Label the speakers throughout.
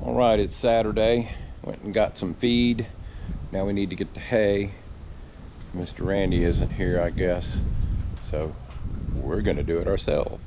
Speaker 1: All right, it's Saturday. Went and got some feed. Now we need to get the hay. Mr. Randy isn't here, I guess. So we're gonna do it ourselves.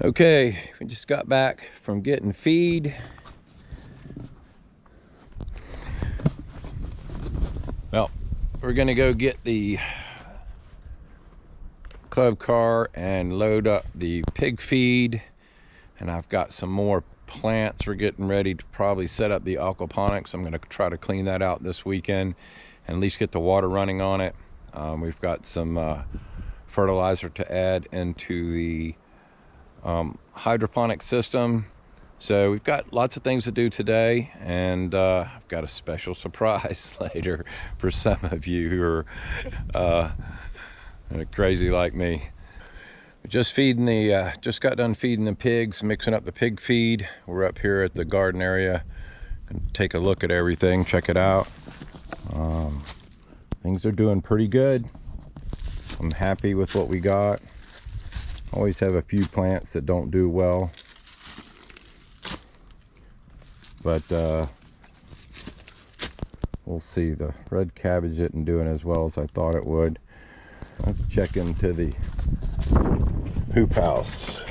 Speaker 1: Okay, we just got back from getting feed. Well, we're gonna go get the club car and load up the pig feed, and I've got some more plants we're getting ready to probably set up the aquaponics. I'm gonna try to clean that out this weekend and at least get the water running on it. We've got some fertilizer to add into the hydroponic system. So we've got lots of things to do today, and I've got a special surprise later for some of you who are crazy like me. Just got done feeding the pigs, mixing up the pig feed. We're up here at the garden area. Gonna take a look at everything, check it out. Things are doing pretty good. I'm happy with what we got. Always have a few plants that don't do well, but we'll see. The red cabbage isn't doing as well as I thought it would. Let's check into the hoop house.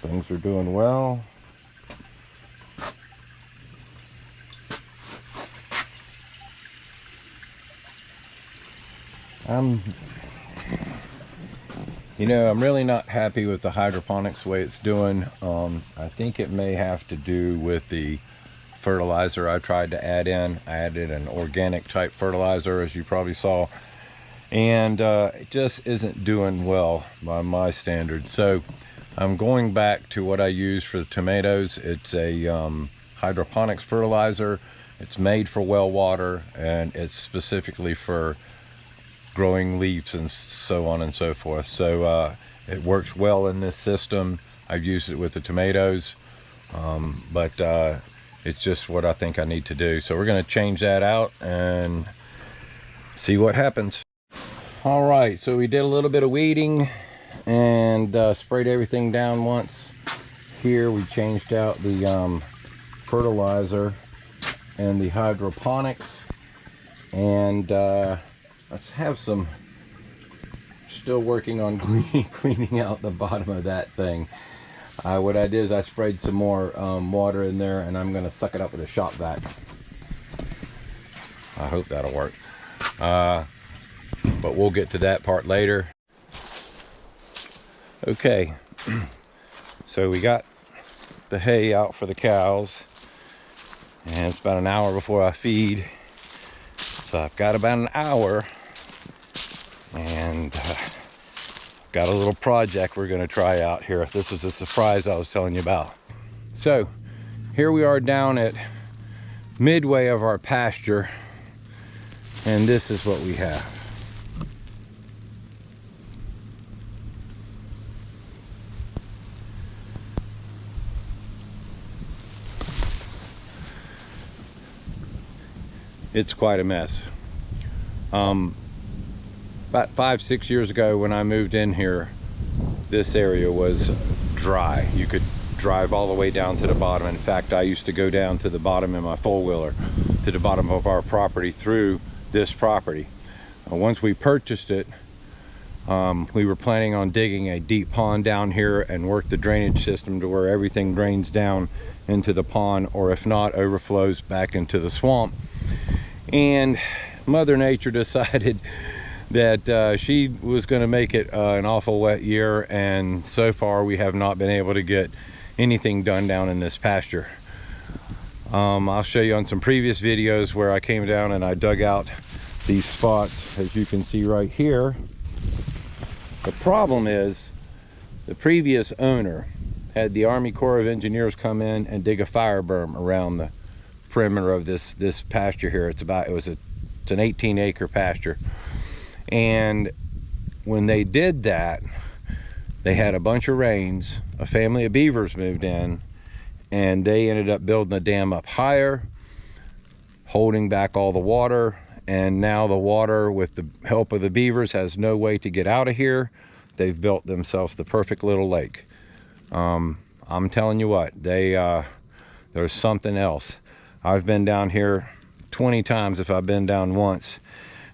Speaker 1: Things are doing well. I'm really not happy with the hydroponics the way it's doing. I think it may have to do with the fertilizer I tried to add in. I added an organic type fertilizer, as you probably saw, and it just isn't doing well by my standards. So I'm going back to what I use for the tomatoes. It's a hydroponics fertilizer. It's made for well water, and it's specifically for growing leaves and so on and so forth. So it works well in this system. I've used it with the tomatoes, but it's just what I think I need to do. So we're going to change that out and see what happens. All right, so we did a little bit of weeding and sprayed everything down once. Here we changed out the fertilizer and the hydroponics, and let's have some, still working on cleaning out the bottom of that thing. What I did is I sprayed some more water in there, and I'm going to suck it up with a shop vac. I hope that'll work. But we'll get to that part later. Okay, so we got the hay out for the cows, and it's about an hour before I feed. So I've got about an hour, and got a little project we're going to try out here. This is a surprise I was telling you about. So here we are down at midway of our pasture, and this is what we have. It's quite a mess. About 5-6 years ago when I moved in here, this area was dry. You could drive all the way down to the bottom. In fact, I used to go down to the bottom in my four-wheeler to the bottom of our property through this property. Once we purchased it, we were planning on digging a deep pond down here and work the drainage system to where everything drains down into the pond, or if not, overflows back into the swamp. And Mother Nature decided that she was going to make it an awful wet year, and so far we have not been able to get anything done down in this pasture. I'll show you on some previous videos where I came down and I dug out these spots, as you can see right here. The problem is the previous owner had the Army Corps of Engineers come in and dig a fire berm around the perimeter of this pasture here. It's an 18-acre pasture, and when they did that, they had a bunch of rains. A family of beavers moved in, and they ended up building the dam up higher, holding back all the water. And now the water, with the help of the beavers, has no way to get out of here. They've built themselves the perfect little lake. I'm telling you what, there's something else. I've been down here 20 times if I've been down once,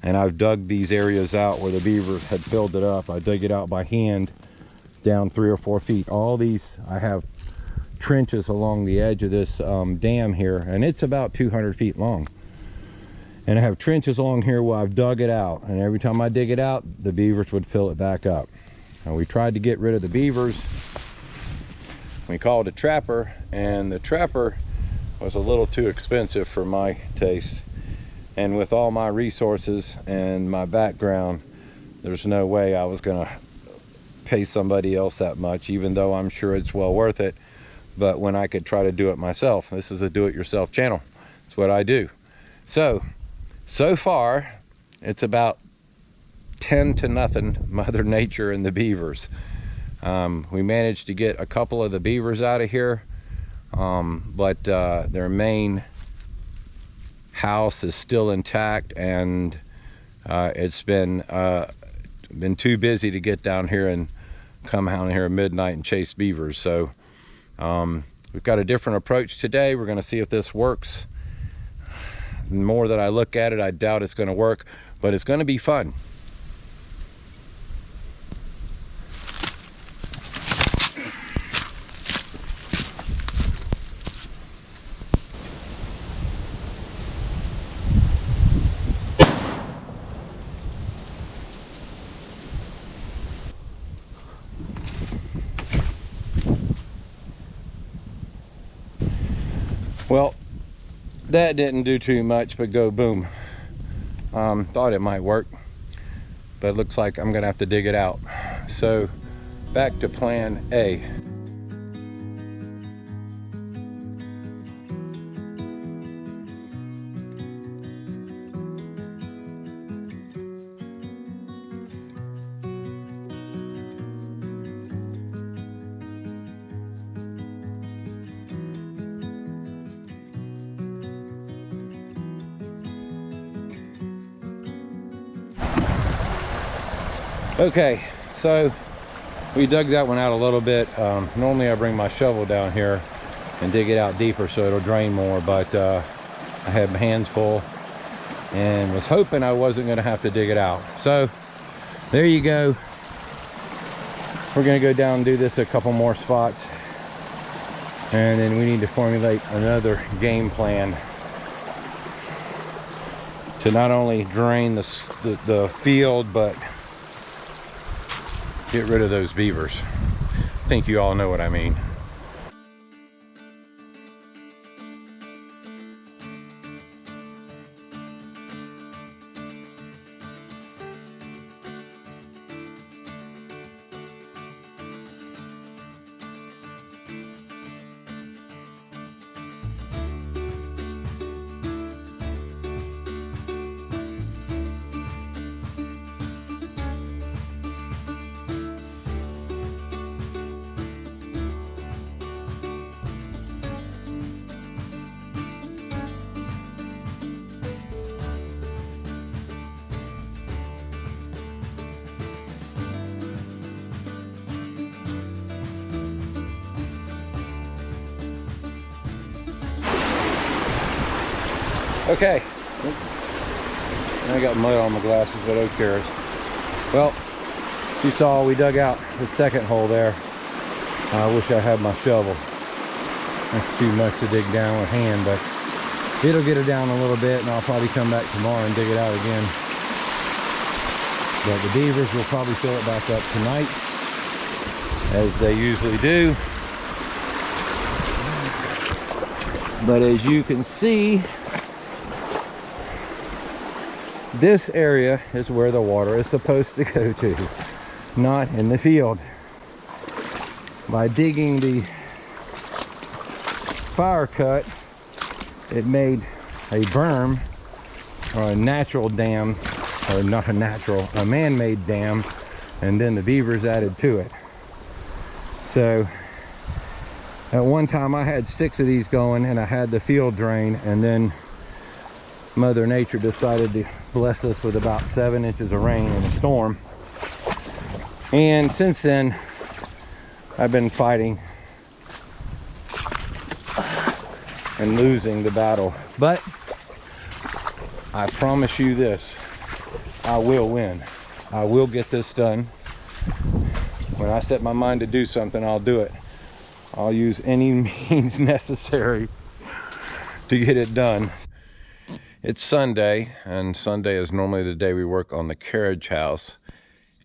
Speaker 1: and I've dug these areas out where the beavers had filled it up. I dug it out by hand down 3 or 4 feet. All these, I have trenches along the edge of this dam here, and it's about 200 feet long. And I have trenches along here where I've dug it out, and every time I dig it out, the beavers would fill it back up. And we tried to get rid of the beavers. We called a trapper, and the trapper was a little too expensive for my taste. And with all my resources and my background, there's no way I was gonna pay somebody else that much, even though I'm sure it's well worth it. But when I could try to do it myself, this is a do-it-yourself channel. It's what I do. So far, it's about 10-0, Mother Nature and the beavers. We managed to get a couple of the beavers out of here, but their main house is still intact, and it's been too busy to get down here and come down here at midnight and chase beavers. So we've got a different approach today. We're going to see if this works. The more that I look at it, I doubt it's going to work, but it's going to be fun. Well, that didn't do too much but go boom. Thought it might work, but it looks like I'm gonna have to dig it out. So back to plan A. Okay, so we dug that one out a little bit. Normally I bring my shovel down here and dig it out deeper so it'll drain more, but I had my hands full and was hoping I wasn't going to have to dig it out. So there you go. We're going to go down and do this a couple more spots, and then we need to formulate another game plan to not only drain the field, but get rid of those beavers. I think you all know what I mean. Okay. I got mud on my glasses, but who cares? Well, you saw we dug out the second hole there. I wish I had my shovel. That's too much to dig down with hand, but it'll get it down a little bit, and I'll probably come back tomorrow and dig it out again. But the beavers will probably fill it back up tonight, as they usually do. But as you can see, this area is where the water is supposed to go to, not in the field. By digging the fire cut, it made a berm, or a natural dam, or not a natural, a man-made dam, and then the beavers added to it. So at one time I had 6 of these going, and I had the field drain, and then Mother Nature decided to bless us with about 7 inches of rain in a storm. And since then, I've been fighting and losing the battle. But I promise you this, I will win. I will get this done. When I set my mind to do something, I'll do it. I'll use any means necessary to get it done. It's Sunday, and Sunday is normally the day we work on the carriage house,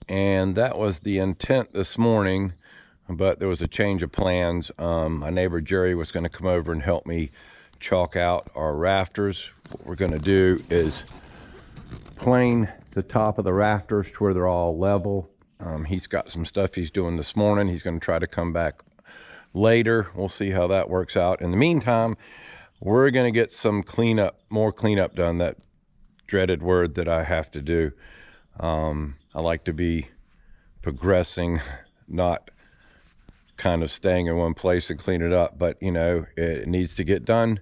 Speaker 1: and that was the intent this morning, but there was a change of plans. My neighbor Jerry was going to come over and help me chalk out our rafters. What we're going to do is plane the top of the rafters to where they're all level. He's got some stuff he's doing this morning. He's going to try to come back later. We'll see how that works out. In the meantime, we're going to get some more cleanup done, that dreaded word that I have to do. I like to be progressing, not kind of staying in one place and clean it up, but you know, it needs to get done.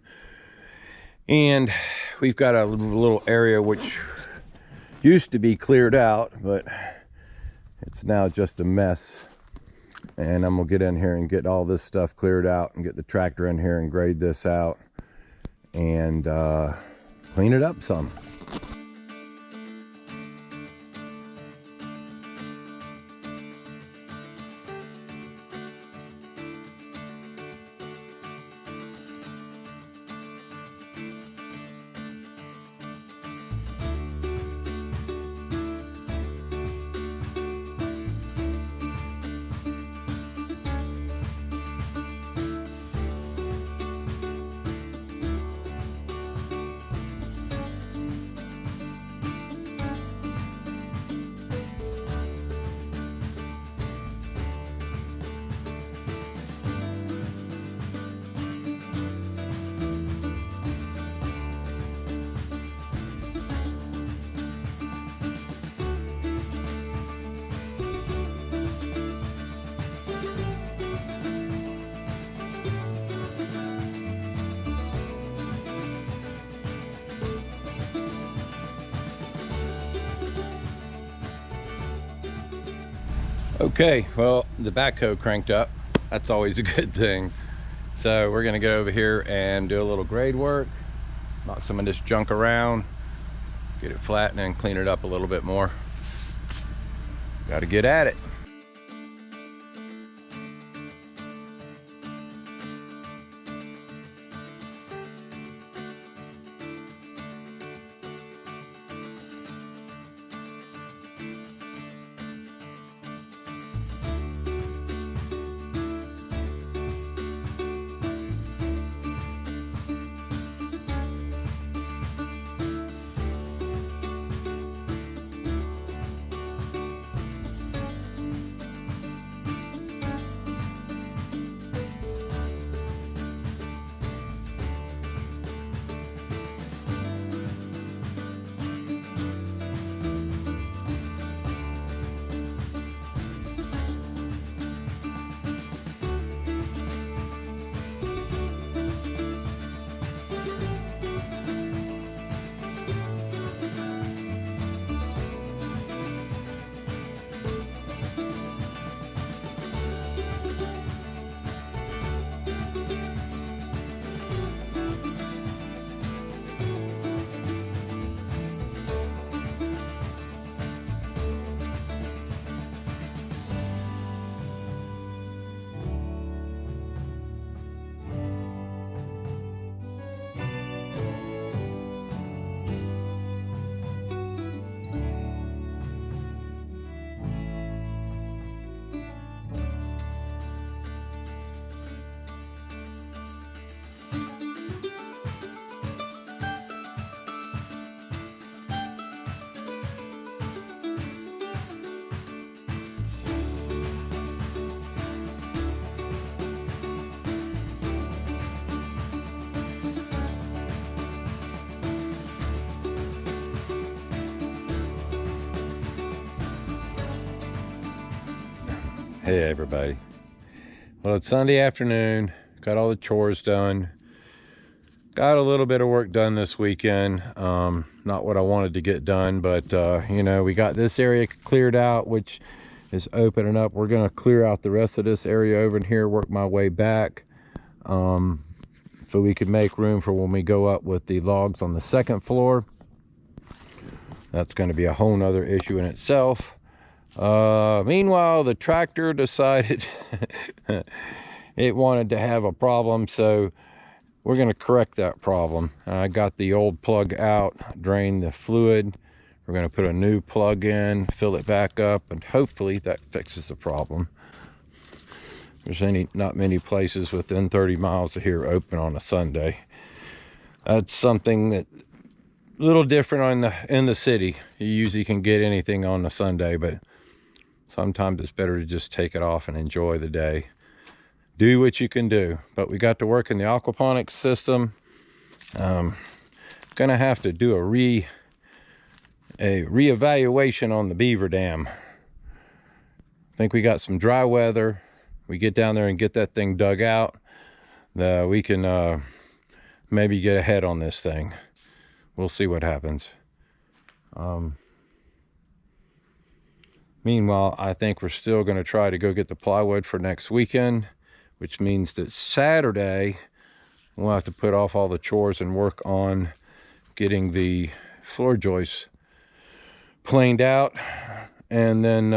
Speaker 1: And we've got a little area which used to be cleared out, but it's now just a mess. And I'm gonna get in here and get all this stuff cleared out and get the tractor in here and grade this out and clean it up some. Okay, well, the backhoe cranked up. That's always a good thing. So we're gonna go over here and do a little grade work, knock some of this junk around, get it flattened and clean it up a little bit more. Got to get at it. Hey everybody. Well, it's Sunday afternoon. Got all the chores done. Got a little bit of work done this weekend. Not what I wanted to get done, but you know, we got this area cleared out, which is opening up. We're gonna clear out the rest of this area over in here, work my way back, so we can make room for when we go up with the logs on the second floor. That's going to be a whole nother issue in itself. Meanwhile, the tractor decided it wanted to have a problem, so we're going to correct that problem. I got the old plug out, drained the fluid. We're going to put a new plug in, fill it back up, and hopefully that fixes the problem. There's not many places within 30 miles of here open on a Sunday. That's something that a little different in the city. You usually can get anything on a Sunday, but sometimes it's better to just take it off and enjoy the day. Do what you can do. But we got to work in the aquaponics system. Gonna have to do a reevaluation on the Beaver Dam. I think we got some dry weather. We get down there and get that thing dug out. We can maybe get ahead on this thing. We'll see what happens. Meanwhile, I think we're still going to try to go get the plywood for next weekend, which means that Saturday we'll have to put off all the chores and work on getting the floor joists planed out, and then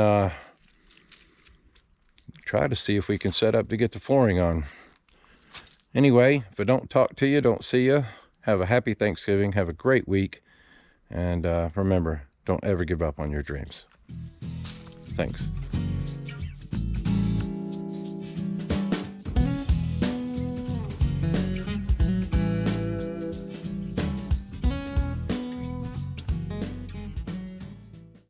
Speaker 1: try to see if we can set up to get the flooring on. Anyway, if I don't talk to you, don't see you, have a happy Thanksgiving, have a great week, and remember, don't ever give up on your dreams. Thanks.